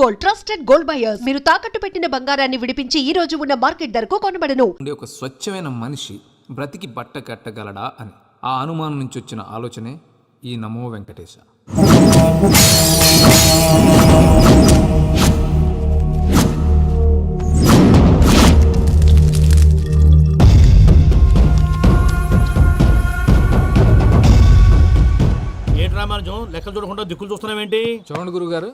Gold, trusted gold buyers. మీరు తాకట్టు పెట్టిన బంగారాన్ని విడిపించి ఈ రోజు ఉన్న మార్కెట్ ధరకు కొనబడను. ఒక స్వచ్ఛమైన మనిషి బ్రతికి బట్ట కట్టగలడా అని ఆ అనుమానం నుంచి వచ్చిన ఆలోచనే ఈ నమో వెంకటేశ. లెక్కలు చూడకుండా దిక్కులు చూస్తున్నావేంటి? చూడండి గురుగారు,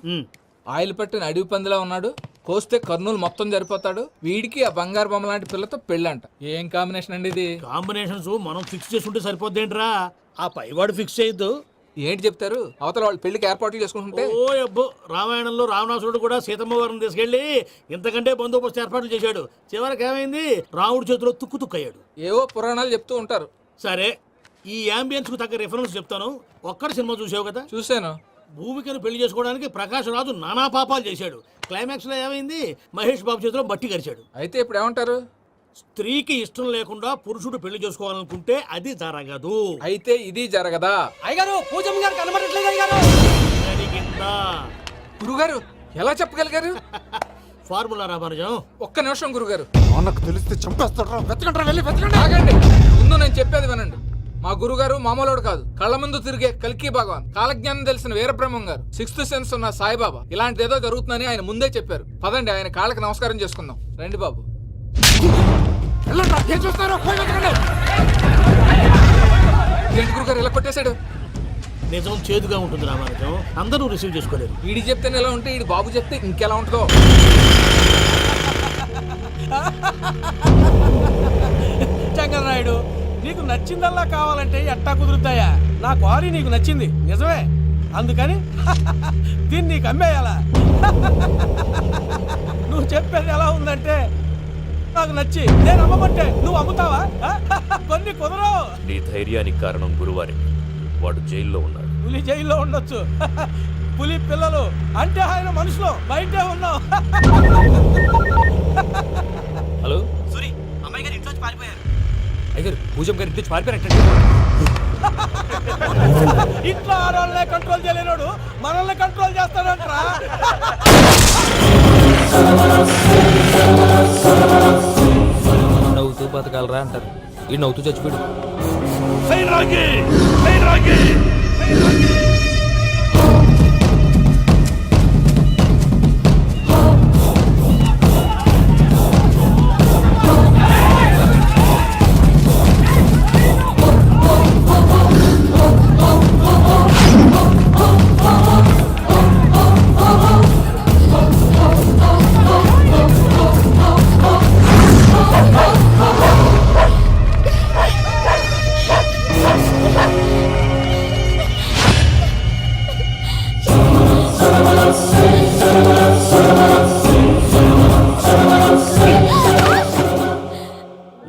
ఆయిల్ పట్టిన అడవి పందిలా ఉన్నాడు. కోస్తే కర్నూలు మొత్తం సరిపోతాడు. వీడికి ఆ బంగారు బొమ్మ లాంటి పిల్లతో పెళ్ళంట. ఏం కాంబినేషన్ అండి ఇది? కాంబినేషన్స్ మనం ఫిక్స్ చేసుకుంటే సరిపోద్దేంట్రా, ఆ పైవాడు ఫిక్స్ చేయొద్దు. ఏంటి చెప్తారు? అవతల వాళ్ళు పెళ్లికి ఏర్పాట్లు చేసుకుంటుంటే ఓ అబ్బో, రామాయణంలో రావణాసురుడు కూడా సీతమ్మ వారిని తీసుకెళ్లి ఇంతకంటే బందోబస్తు ఏర్పాట్లు చేశాడు. చివరికి ఏమైంది? రాముడి చేతిలో తుక్కు తుక్కయ్యాడు. ఏవో పురాణాలు చెప్తూ ఉంటారు. సరే, ఈ యాంబియన్స్ కు తగ్గ రిఫరెన్స్ చెప్తాను. ఒక్కటి సినిమా చూసావు కదా? చూశాను. భూమికను పెళ్లి చేసుకోవడానికి ప్రకాష్ రాజు నానా పాపాలు చేశాడు. క్లైమాక్స్ లో ఏమైంది? మహేష్ బాబు చేతిలో బట్టి గరిచాడు. అయితే ఇప్పుడు ఏమంటారు? స్త్రీకి ఇష్టం లేకుండా పురుషుడు పెళ్లి చేసుకోవాలనుకుంటే అది జరగదు. అయితే ఇది జరగదా? అయ్యగారు, పూజమ్మ గారు కనబడట్లేదు అయ్యగారు. జరిగిందా? గురుగారు ఎలా చెప్పగలిగారు? ఫార్ములా రామానుజం. ఒక్క నిమిషం గురుగారు. నాకు తెలిస్తే చంపేస్తాడు. వెతకండి, వెళ్ళి వెతకండి. ఆగండి, ముందు నేను చెప్పేది వినండి. మా గురుగారు మామూలుడు కాదు. కళ్ళ ముందు తిరిగే కల్కి భగవాన్, కాలజ్ఞానం తెలిసిన వీరబ్రహ్మం గారు, సిక్స్త్ సెన్స్ ఉన్న సాయిబాబా. ఇలాంటిది ఏదో జరుగుతుందని ఆయన ముందే చెప్పారు. పదండి, ఆయన కాళ్ళకి నమస్కారం చేసుకుందాం. రండి బాబు. ఏం చూస్తారో పోయి వెతకండి. ఏంటి గురుగారు ఇలా కొట్టేశాడు? నిజం చేదుగా ఉంటుంది రామానుజం, అందరూ రిసీవ్ చేసుకోలేరు. వీడి చెప్తేనే ఎలా ఉంటే ఈడి బాబు చెప్తే ఇంకెలా ఉంటుందో. చంగలరాయుడు, నీకు నచ్చిందల్లా కావాలంటే ఎట్టా కుదురుతాయా? నా క్వారీ నీకు నచ్చింది నిజమే, అందుకని దీన్ని నీకు అమ్మేయాలా? నువ్వు చెప్పేది ఎలా ఉందంటే నాకు నచ్చి నేను అమ్మమంటే నువ్వు అమ్ముతావా? కొన్ని కుదరవు. నీ ధైర్యానికి కారణం గురువారి. వాడు జైల్లో ఉన్నాడు. పులి జైల్లో ఉండొచ్చు, పులి పిల్లలు అంటే ఆయన మనుషులు బయటే ఉన్నావు. హలో సూరి, అమ్మాయి గారు ఇంట్లో పారిపోయారు. అయ్యారు, పూజమ్మ గారి ఇంటి పారిపోయారంటే. ఇంట్లో ఆడవాళ్ళనే కంట్రోల్ చేయలేనోడు మనల్ని కంట్రోల్ చేస్తాడంట్రా. నవ్వుతూ బతకాలరా అంటారు, ఈ నవ్వుతూ చచ్చిపోయాడు.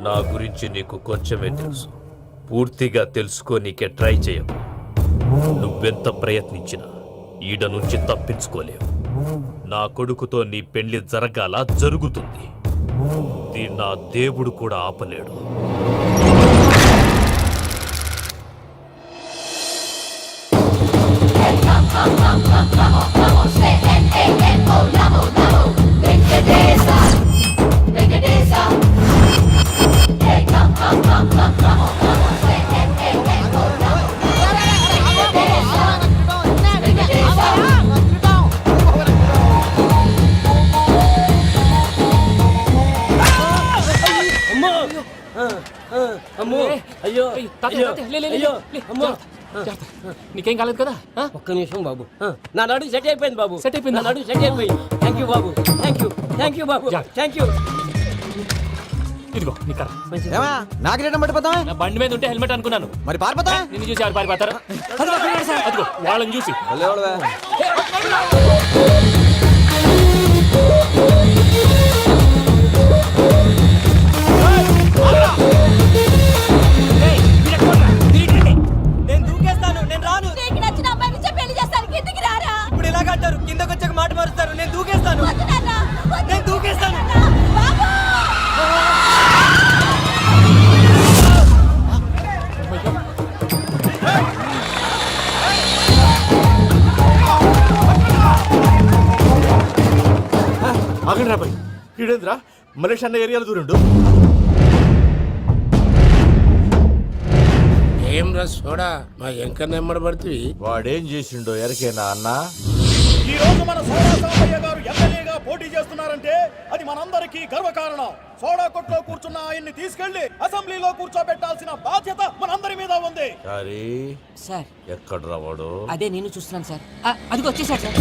నా గురించి నీకు కొంచెమే తెలుసు. పూర్తిగా తెలుసుకోనీకే ట్రై చేయకు. నువ్వెంత ప్రయత్నించినా ఈడ నుంచి తప్పించుకోలేవు. నా కొడుకుతో నీ పెళ్లి జరగాల జరుగుతుంది. దీన్ని నా దేవుడు కూడా ఆపలేడు. నీకేం కాలేదు కదా? ఒక్క నిమిషం బాబు, నా నడు సెట్ అయిపోయింది బాబు. సెట్ అయిపోయింది, నా నడు సెట్ అయిపోయింది. Thank you Babu, thank you Babu, thank you. ఇదిగో నీ కర్ర. నాకు రేటం పట్టిపోతావా? నా బండి మీద ఉంటే హెల్మెట్ అనుకున్నాను. మరి పారిపోతా? నిన్ను చూసి ఎవరు పారిపోతారా? అదిగో వాళ్ళని చూసి. నేను దూకేస్తాను, నేను రాను. నీకు నచ్చిన అమ్మాయి నుంచి పెళ్లి చేస్తాను, కిందకి రారా. ఇప్పుడు ఇలాగంటారు, కిందకి వచ్చాక మాట మారుస్తారు. నేను దూకేస్తాను, వద్దు నాన్న, వద్దు. నేను దూకేస్తాను. బాబు! ఆగండి రాబాయ్ ఈడేంద్రా మలేషియా అన్న ఏరియాలో దూరిండు. ఏం రా సోడా మా ఎంకర్ నెమ్మడి పడుతుంది. వాడేం చేసిండో ఎరకేనా అన్న? ఈ రోజు మన సోడా సాంబయ్య గారు ఎమ్మెల్యేగా పోటీ చేస్తున్నారంటే అది మనందరికీ గర్వకారణం. సోడా కొట్లో కూర్చున్న ఆయన్ని తీసుకెళ్లి అసెంబ్లీలో కూర్చోబెట్టాల్సిన బాధ్యత మనందరి మీద ఉంది. సారీ సార్ ఎక్కడ రావాడు? అదే నేను చూస్తున్నాను సార్. అది వచ్చేసాడు సార్.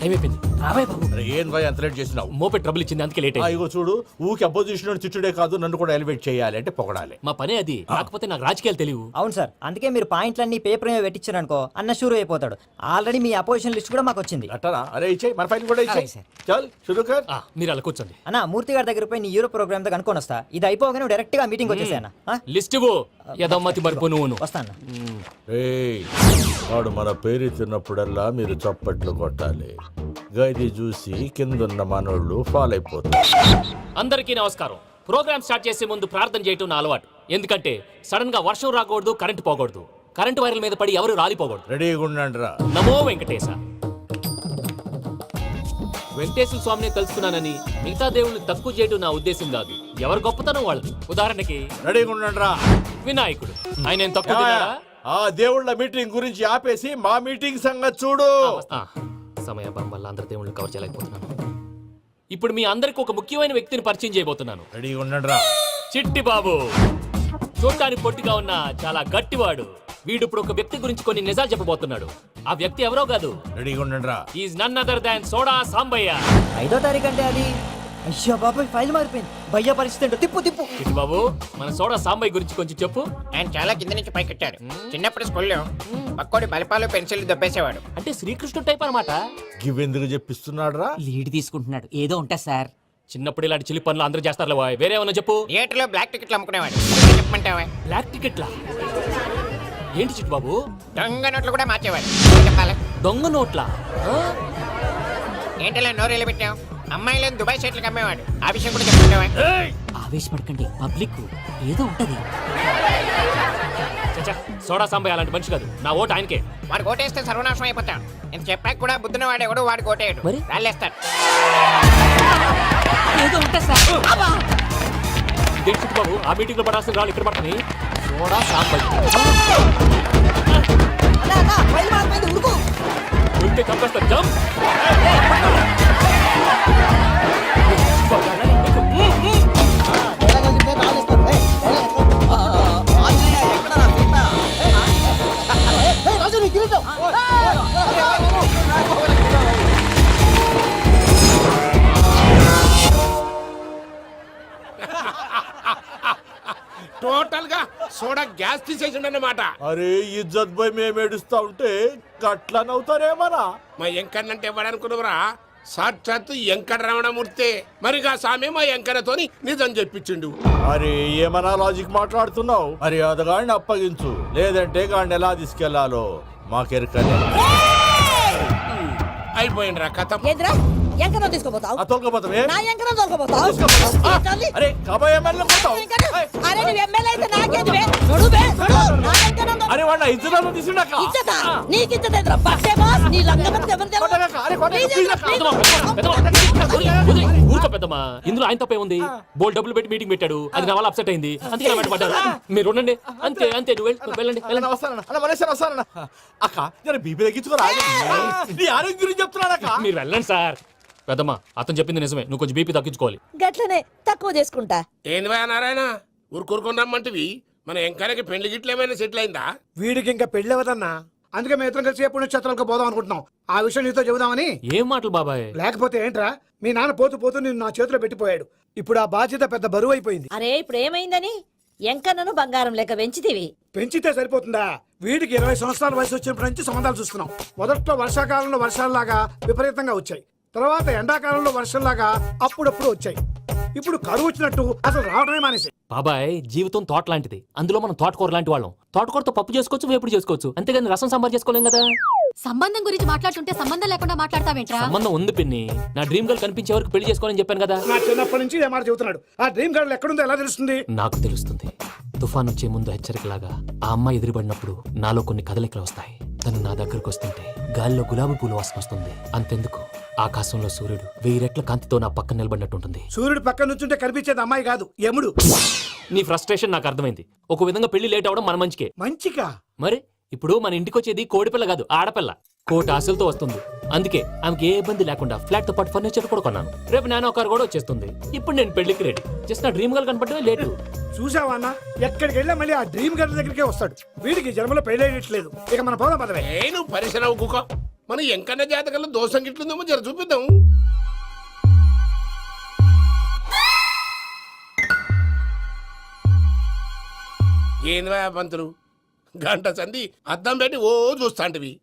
టైం అయిపోయింది. రాబాయ్ బాబు. అరే ఏం భయ అంత లేట్ చేసినావు? మోపే ట్రబుల్ ఇచ్చింది అందుకే లేట్ ఇగో చూడు, ఊకి అపోజిషన్ తిట్టుడే కాదు, నన్ను కూడా ఎలివేట్ చేయాలి అంటే పొగడాలి. మా పనే అది. కాకపోతే నాకు రాజకీయాలు తెలియవు. అవును సార్, అందుకే మీరు పాయింట్లన్నీ పేపర్ మీద పెట్టించారు అనుకో అన్న షూర్ అయిపోతాడు. ఆల్రెడీ మీ అపోజిషన్ లిస్ట్ కూడా మాకు వచ్చింది. అట్టనా? అరే ఇచ్చేయి, మన ఫైల్ కూడా ఇచ్చేయి. అలాగే సార్. చల్ షురూ కర్. మీరు అలా కూర్చోండి. అన్న మూర్తి గారి దగ్గర పోయి నీ యూరో ప్రోగ్రామ్ దగ్గర అనుకోని వస్తా. ఇది అయిపోగానే డైరెక్ట్ గా మీటింగ్ వచ్చేసా అన్న. లిస్ట్ ఇవ్వు. యదమ్మతి మరిపో నువ్వు. వస్తాను. ఏయ్, వాడు మన పేరు తిన్నప్పుడల్లా మీరు చప్పట్లు కొట్టాలి. గది చూసి కిందున్న మనోళ్ళు ఫాల్ అయిపోతారు. అందరికీ నమస్కారం. ప్రోగ్రామ్ స్టార్ట్ చేసే ముందు ప్రార్థన చేయటం నా అలవాటు. ఎందుకంటే సడన్ గా వర్షం రాకూడదు, కరెంటు పోకూడదు. కరెంటు వైర్ల మీద పడి ఎవరు రాలిపోకూడదు. రెడీగా ఉండండి రా. నమో వెంకటేశ. వెంకటేశ్వర స్వామిని కలుసుకున్నానని మిగతా దేవుళ్ళని తక్కువ చేయటం నా ఉద్దేశం కాదు. ఎవరు గొప్పతనం వాళ్ళది. ఉదాహరణకి రెడీగా ఉండండి రా. వినాయకుడు. ఆయన ఏం తక్కువ తిన్నాడా? ఆ దేవుళ్ళ మీటింగ్ గురించి ఆపేసి మా మీటింగ్ సంగతి చూడు. సమయాభావం వల్ల అందరి దేవుళ్ళని కవర్ చేయలేకపోతున్నాను. ఇప్పుడు మీ అందరికి ఒక ముఖ్యమైన వ్యక్తిని పరిచయం చేయబోతున్నాను. రెడీగా ఉండండి రా. చిట్టి బాబు. చూడటానికి పొట్టిగా ఉన్న చాలా గట్టివాడు. వీడు ఇప్పుడు ఒక వ్యక్తి గురించి కొన్ని నిజాలు చెప్పబోతున్నాడు. ఆ వ్యక్తి ఎవరో కాదు. రెడీగా ఉండండి రా. Is none other than soda Sambaiah. 5వ తారీఖు అంటే అది. అయ్యో బాబాయ్, ఫైల్ మారిపోయింది. భయ్య పరిస్థితి ఏంటో తిప్పు తిప్పు. చిట్టి బాబు, మన సోడా సాంబయ్య గురించి కొంచెం చెప్పు. ఆయన చాలా కింద నుంచి పైకెట్టాడు. చిన్నప్పుడు స్కూల్లో పక్కోడి బలిపాలు పెన్సిల్ దొబ్బేసేవాడు. అంటే శ్రీకృష్ణుడు టైప్ అనమాట. గివెందుకు చెప్పిస్తున్నాడు రా? లీడ్ తీసుకుంటున్నాడు. ఏదో ఉంటా సార్. చిన్నప్పుడు ఇలాంటి చిలి పనులు అందరూ చేస్తారులే బాయ్. వేరే ఏమన్నా చెప్పు. థియేటర్ లో బ్లాక్ టికెట్లు అమ్ముకునేవాడు. చెప్పమంటావా? బ్లాక్ టికెట్లా? ఏంటి చిట్టి బాబు? దొంగ నోట్లు కూడా మార్చేవాడు. చెప్పాలి. దొంగ నోట్లా? ఏంటలా నోరేళ్ళు పెట్టావు? అమ్మాయిలను దుబాయ్ షర్ట్లకు అమ్మేవాడు. ఆ విషయం కూడా చెప్పమంటావా? ఆవేశపడకండి, పబ్లిక్ ఏదో ఉంటది. చచ్చా, సోడా సాంబయ్య అలాంటి మనిషి కాదు. నా ఓటు ఆయనకే. వాడు కోటేస్తే సర్వనాశనం అయిపోతాం. ఇంత చెప్పాక కూడా బుద్ధిన వాడు ఎవడు వాడు కోటేయడు. మరి? రాళ్ళేస్తాడు. ఏదో ఉంటా సార్. ఇదేంటి చిట్టి బాబు, ఆ మీటింగ్ లో పడాల్సిన రాళ్ళు ఇక్కడ పడతాయి. సోడా సాంబయ్య ఉంటే చంపేస్తారు. జంప్. టోటల్ గా సోడా గ్యాస్ తీసేసిండన్నమాట. అరే ఇజ్జత్ పోయి మేము ఏడుస్తా ఉంటే గట్లా నవ్వుతారేమన్నా? మా ఎంకన్నంటే ఎవడనుకున్నావురా? సాక్షాత్తు ఎంకట రమణమూర్తి. మరిగా సామె మా ఎంకన్నతోని నిజం చెప్పించిండు. అరే ఏమన్నా లాజిక్ మాట్లాడుతున్నావు? మరి అదగాడిని అప్పగించు, లేదంటే గాడిని ఎలా తీసుకెళ్లాలో మాకెరకనే. అయిపోయిండ్రా కథ. ఎంకరం తీసుకోపోతావు ఆ తొలకపోతావే? నా ఎంకరం తోలుకోపోతావు. అరే కాబోయే ఎమ్మెల్యే పోతావు. అరే నువ్వు ఎమ్మెల్యే అయితే నాకేంది బే? నడు బే, నడు. నా ఎంకరం తోలు- అరే వాడిన ఇజ్జత్ తీసుకున్నాక ఇచ్చతా? నీకు ఇచ్చతేంద్రా? బట్టే బాస్, నీ లంగమతి ఎవరు తెలుసు? ఊరుకో పెద్దమ్మా. ఇందులో ఆయన తప్పే ఉంది. బోల్ డబ్బులు పెట్టి మీటింగ్ పెట్టాడు. అది నా వల్ల అప్సెట్ అయింది. అందుకే నా వెంట పడ్డారు. మీరు ఉండండి. అంతే అంతే. నువ్వు వెళ్ళండి. వస్తానన్న. అక్క నేను బీపీ తగ్గించుకోరా? నీ ఆరోగ్యం గురించి చెప్తున్నాను అక్క. మీరు వెళ్ళండి సార్. పెద్దమ్మా, అతను చెప్పింది నిజమే. నువ్వు కొంచెం బీపీ తగ్గించుకోవాలి. గట్లనే తక్కువ చేసుకుంటా. ఏంది భయ నారాయణ, ఊరుకూరుకొని రమ్మంటివి? మన ఎంకన్నకి పెళ్లి గిట్లు ఏమైనా సెటిల్ అయిందా? వీడికి ఇంకా పెళ్లి అవ్వదన్నా. అందుకే మేము ఇద్దరం కలిసి పుణ్యక్షేత్రాలకు పోదాం అనుకుంటున్నాం. ఆ విషయం నీతో చెబుదామని. ఏం మాటలు బాబాయ్? లేకపోతే ఏంట్రా, మీ నాన్న పోతూ పోతూ నిన్ను నా చేతిలో పెట్టిపోయాడు. ఇప్పుడు ఆ బాధ్యత పెద్ద బరువు అయిపోయింది. అరే ఇప్పుడు ఏమైందని? ఎంకన్నను బంగారం లెక్క పెంచితివి. పెంచితే సరిపోతుందా? వీడికి 20 సంవత్సరాల వయసు వచ్చినప్పటి నుంచి సంబంధాలు చూస్తున్నాం. మొదట్లో వర్షాకాలంలో వర్షాలలాగా విపరీతంగా వచ్చాయి. తర్వాత ఎండాకాలంలో వర్షంలాగా అప్పుడప్పుడు వచ్చాయి. ఇప్పుడు కరువు వచ్చినట్టు అసలు రావడమే మానేసి. బాబాయ్, జీవితం తోట లాంటిది. అందులో మనం తోటకూర లాంటి వాళ్ళం. తోటకూరతో పప్పు చేసుకోవచ్చు, వేపుడు చేసుకోవచ్చు. అంతేగాని రసం సాంబార్ చేసుకోలేం కదా. సంబంధం గురించి మాట్లాడుతుంటే సంబంధం లేకుండా మాట్లాడతావేంట్రా? సంబంధం ఉంది పిన్ని. నా డ్రీమ్ గర్ల్ కనిపించే వరకు పెళ్లి చేసుకోవాలని చెప్పాను కదా. నా చిన్నప్పటి నుంచి ఏ మాట చెబుతున్నాడు. ఆ డ్రీమ్ గర్ల్ ఎక్కడుందో ఎలా తెలుస్తుంది? నాకు తెలుస్తుంది. తుఫాన్ వచ్చే ముందు హెచ్చరికలాగా ఆ అమ్మాయి ఎదురుపడినప్పుడు నాలో కొన్ని కదలికలు వస్తాయి. తను నా దగ్గరకు వస్తుంటే గాలిలో గులాబీ పూలు వాసన వస్తుంది. అంతెందుకు, ఆకాశంలో సూర్యుడు 1000 రెట్ల కాంతితో నా పక్కన నిలబడినట్టుంటుంది. సూర్యుడు పక్కన నుంచుంటే కనిపించేది అమ్మాయి కాదు, యముడు. నీ ఫ్రస్ట్రేషన్ నాకు అర్థమైంది. ఒక విధంగా పెళ్లి లేట్ అవడం మన మంచికే. మంచిగా? మరి ఇప్పుడు మన ఇంటికి వచ్చేది కోడిపిల్ల కాదు, ఆడపిల్ల. కోటి ఆశలతో వస్తుంది. అందుకే ఆమెకి ఏ ఇబ్బంది లేకుండా ఫ్లాట్ తో పాటు ఫర్నిచర్ కూడా కొన్నాను. రేపు నానో కారు కూడా వచ్చేస్తుంది. ఇప్పుడు నేను పెళ్లికి రెడీ. జస్ట్ నా డ్రీమ్ గర్ల్ కనపడమే లేటు. చూసావా అన్న, ఎక్కడికి వెళ్ళా మళ్ళీ ఆ డ్రీమ్ గర్ల్ దగ్గరికే వస్తాడు. వీడికి జన్మలో పెళ్ళేయట్లేదు. ఇక మన పోదాం పదవే. నేను పరిశ్రమ కుక మన ఎంకన్న జాతకంలో దోషం గిట్లుందేమో జర చూపిద్దాం. ఏంది పంతులు, గంట సంధి అద్దం పెట్టి ఓ చూస్తాంటివి.